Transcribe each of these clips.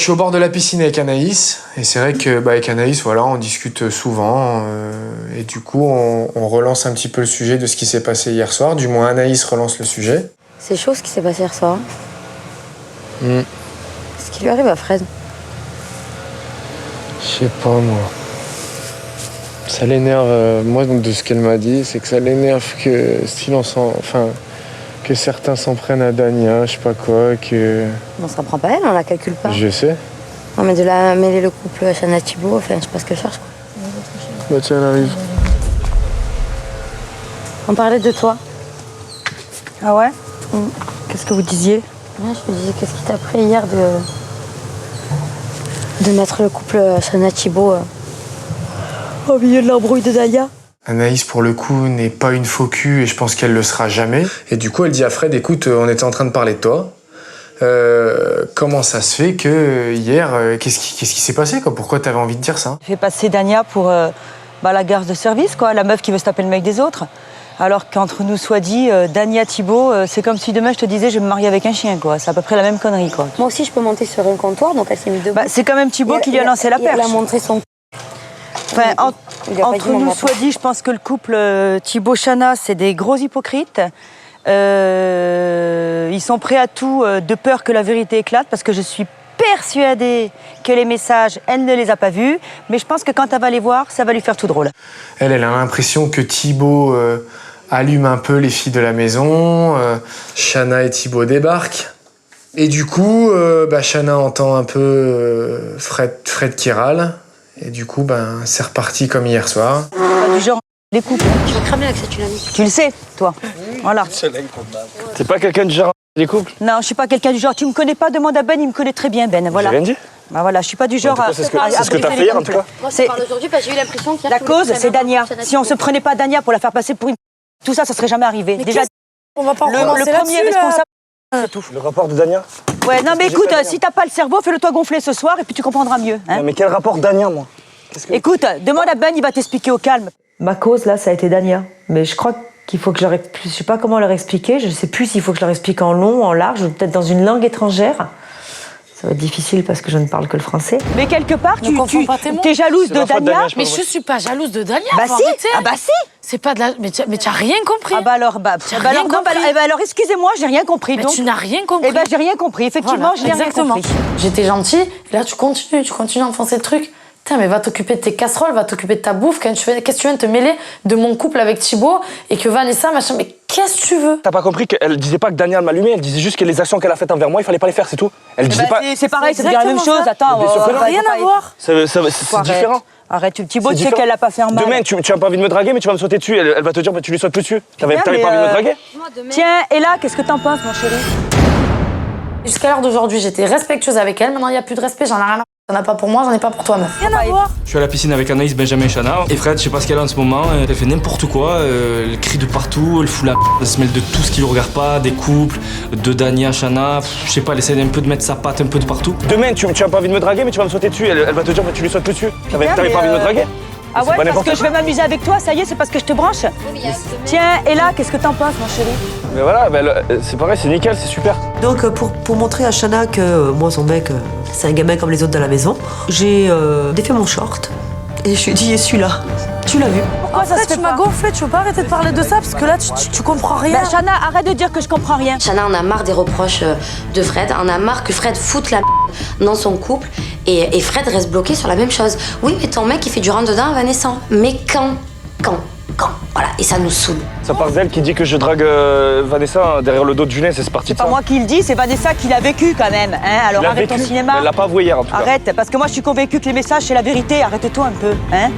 suis au bord de la piscine avec Anaïs, et c'est vrai que avec Anaïs, voilà, on discute souvent, et du coup, on relance un petit peu le sujet de ce qui s'est passé hier soir. Du moins, Anaïs relance le sujet. C'est chaud ce qui s'est passé hier soir. Ce qui lui arrive à Fred. Je sais pas, moi. Ça l'énerve, moi, donc, de ce qu'elle m'a dit, c'est que ça l'énerve que que certains s'en prennent à Dania, je sais pas quoi, que... On s'en prend pas elle, on la calcule pas. Je sais. Non mais de la mêler le couple Chana Thibault, enfin je sais pas ce qu'elle cherche quoi. Bah tiens, elle arrive. On parlait de toi. Ah ouais Qu'est-ce que vous disiez? Ouais, je me disais qu'est-ce qui t'a pris hier de mettre le couple Chana Thibault au milieu de l'embrouille de Dania. Anaïs, pour le coup, n'est pas une faux cul et je pense qu'elle le sera jamais. Et du coup, elle dit à Fred, écoute, on était en train de parler de toi. Comment ça se fait que hier, qu'est-ce qui s'est passé quoi? Pourquoi t'avais envie de dire ça? J'ai fait passer Dania pour la garce de service, quoi, la meuf qui veut se taper le mec des autres. Alors qu'entre nous soit dit, Dania Thibault, c'est comme si demain je te disais je vais me marier avec un chien, quoi. C'est à peu près la même connerie, quoi. Moi aussi je peux monter sur un comptoir, donc elle s'est mise debout. C'est quand même Thibault qui lui a lancé la perche. Elle a montré son... Enfin, entre nous soit dit, je pense que le couple Thibault-Chana, c'est des gros hypocrites. Ils sont prêts à tout de peur que la vérité éclate, parce que je suis persuadée que les messages, elle ne les a pas vus. Mais je pense que quand elle va les voir, ça va lui faire tout drôle. Elle a l'impression que Thibault allume un peu les filles de la maison. Chana et Thibault débarquent. Et du coup, Chana entend un peu Fred qui râle. Et du coup, c'est reparti comme hier soir. Pas du genre les couples. Tu vas cramer avec cette tsunami. Tu le sais, toi. Voilà. T'es pas quelqu'un du genre les couples? Non, je suis pas quelqu'un du genre. Tu me connais pas, demande à Ben, il me connaît très bien, Ben. Voilà. J'ai rien dit. Bah voilà, je suis pas du genre à. C'est ce que t'as fait hier en tout cas. Moi je parle aujourd'hui parce que j'ai eu l'impression qu'il y a... La cause, c'est Dania. Si on se prenait pas Dania pour la faire passer pour une. Tout ça, ça serait jamais arrivé. Déjà, on va pas le premier responsable, c'est tout. Le rapport de Dania? Ouais, non, mais écoute, si t'as pas le cerveau, fais-le toi gonfler ce soir et puis tu comprendras mieux. Hein. Non, mais quel rapport Dania, moi? Écoute, demande à Ben, il va t'expliquer au calme. Ma cause, là, ça a été Dania. Mais je crois qu'il faut que je leur... Je sais pas comment leur expliquer. Je sais plus s'il faut que je leur explique en long, en large, ou peut-être dans une langue étrangère. Ça va être difficile parce que je ne parle que le français. Mais quelque part, t'es jalouse de Dania. Mais je suis pas jalouse de Dania. Bah si, ah bah si. C'est pas de la... Mais tu as rien compris. Ah bah alors, alors excusez-moi, j'ai rien compris. Mais donc... tu n'as rien compris. Eh ben j'ai rien compris, effectivement, Voilà, j'ai rien compris. J'étais gentille, et là tu continues à enfoncer le truc. Putain, mais va t'occuper de tes casseroles, va t'occuper de ta bouffe. Qu'est-ce que tu viens de te mêler de mon couple avec Thibault et que Vanessa, machin, mais qu'est-ce que tu veux? T'as pas compris qu'elle disait pas que Dania m'allumait, elle disait juste que les actions qu'elle a faites envers moi, il fallait pas les faire, c'est tout. Elle disait pas. C'est pareil, ça veut dire la même chose. Attends, rien à voir. C'est différent. Arrête, Thibault, tu sais qu'elle a pas fait un mal. Demain, tu as pas envie de me draguer, mais tu vas me sauter dessus. Elle va te dire, tu lui sautes plus dessus. T'avais pas envie de me draguer? Tiens, et là, qu'est-ce que t'en penses, mon chéri? Jusqu'à l'heure d'aujourd'hui, j'étais respectueuse avec elle. Maintenant, il n'y a plus de respect, j'en ai rien à... T'en as pas pour moi, j'en ai pas pour toi, meuf. Rien à voir. Je suis à la piscine avec Anaïs, Benjamin et Chana. Et Fred, je sais pas ce qu'elle a en ce moment, elle fait n'importe quoi, elle crie de partout, elle fout la elle se mêle de tout ce qui lui regarde pas, des couples, de Dania, Chana, je sais pas, elle essaie un peu de mettre sa patte un peu de partout. Demain, tu as pas envie de me draguer, mais tu vas me sauter dessus. Elle va te dire, tu lui sautes plus dessus. T'avais pas envie de me draguer? Ah ouais, parce que je vais m'amuser avec toi, ça y est, c'est parce que je te branche. Tiens, et là, qu'est-ce que t'en penses, mon chéri? Mais voilà, c'est pareil, c'est nickel, c'est super. Donc, pour montrer à Chana que moi, son mec, c'est un gamin comme les autres de la maison, j'ai défait mon short et je lui ai dit, et celui-là, tu l'as vu? Pourquoi ça se fait? Tu m'as gonflé, tu veux pas arrêter de parler de ça parce que là, tu comprends rien. Bah, Chana, arrête de dire que je comprends rien. Chana en a marre des reproches de Fred, en a marre que Fred foute la dans son couple et Fred reste bloqué sur la même chose. Oui, mais ton mec, il fait du rentre-dedans à Vanessa. Mais quand? Voilà, et ça nous saoule. Ça part d'elle qui dit que je drague Vanessa derrière le dos de Julien, c'est parti de ça. C'est pas moi qui le dis, c'est Vanessa qui l'a vécu quand même. Hein. Alors arrête ton cinéma. Elle l'a pas avoué hier en tout cas. Arrête, parce que moi je suis convaincue que les messages c'est la vérité. Arrête-toi un peu. Hein.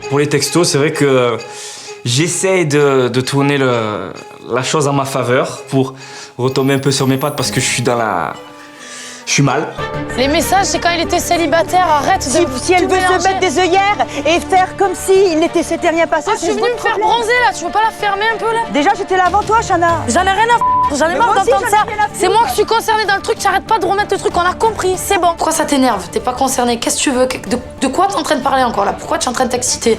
Pour les textos, c'est vrai que j'essaye de tourner la chose en ma faveur pour retomber un peu sur mes pattes parce que je suis je suis mal. Les messages, c'est quand il était célibataire, arrête de... Si elle veut se mettre des œillères et faire comme si s'était rien passé, tu es venue me faire bronzer là, tu veux pas la fermer un peu là? Déjà j'étais là avant toi, Chana. J'en ai rien à f***, j'en ai marre d'entendre ça. C'est moi qui suis concernée dans le truc, t'arrêtes pas de remettre le truc, on a compris, c'est bon. Pourquoi ça t'énerve? T'es pas concernée, qu'est-ce que tu veux? De quoi t'es en train de parler encore là? Pourquoi tu es en train de t'exciter?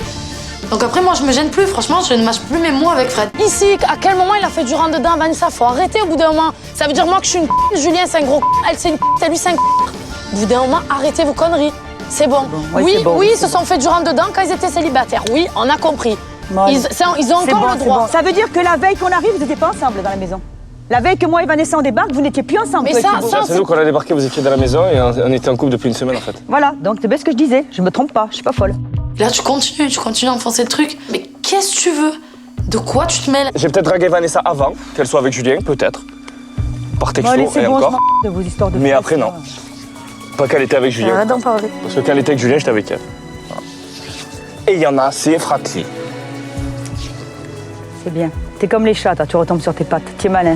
Donc après, moi, je me gêne plus. Franchement, je ne mâche plus mes mots avec Fred. Ici, à quel moment il a fait du rentre-dedans, Vanessa? Faut arrêter au bout d'un moment. Ça veut dire moi que je suis une c***, Julien, c'est un gros c***, elle, c'est une c***, et lui, c'est un c***. Au bout d'un moment, arrêtez vos conneries. C'est bon. ouais, Oui, c'est bon, oui, c'est ils se sont fait du rentre-dedans quand ils étaient célibataires. Oui, on a compris. Bon, Ils ont c'est encore bon, le c'est droit. bon. Ça veut dire que la veille qu'on arrive, vous n'étiez pas ensemble dans la maison. La veille que moi et Vanessa on débarque, vous n'étiez plus ensemble. Mais toi et ça, Thibaut. ça, C'est nous qu'on a débarqué, vous étiez dans la maison et on était en couple depuis une semaine en fait. Voilà, donc c'est bien ce que je disais. Je me trompe pas, je suis pas folle. Là, tu continues à enfoncer le truc. Mais qu'est-ce que tu veux? De quoi tu te mêles? J'ai peut-être dragué Vanessa avant qu'elle soit avec Julien, peut-être. Par texto Bon, laissez et bon, je encore. m'en de vos histoires de Mais fesses, après, non. là. Pas qu'elle était avec Julien. Arrête d'en parler. Parce que quand elle était avec Julien, j'étais avec elle. Voilà. Et il y en a, c'est fratrie. C'est bien. T'es comme les chats, toi, tu retombes sur tes pattes. Tu es malin.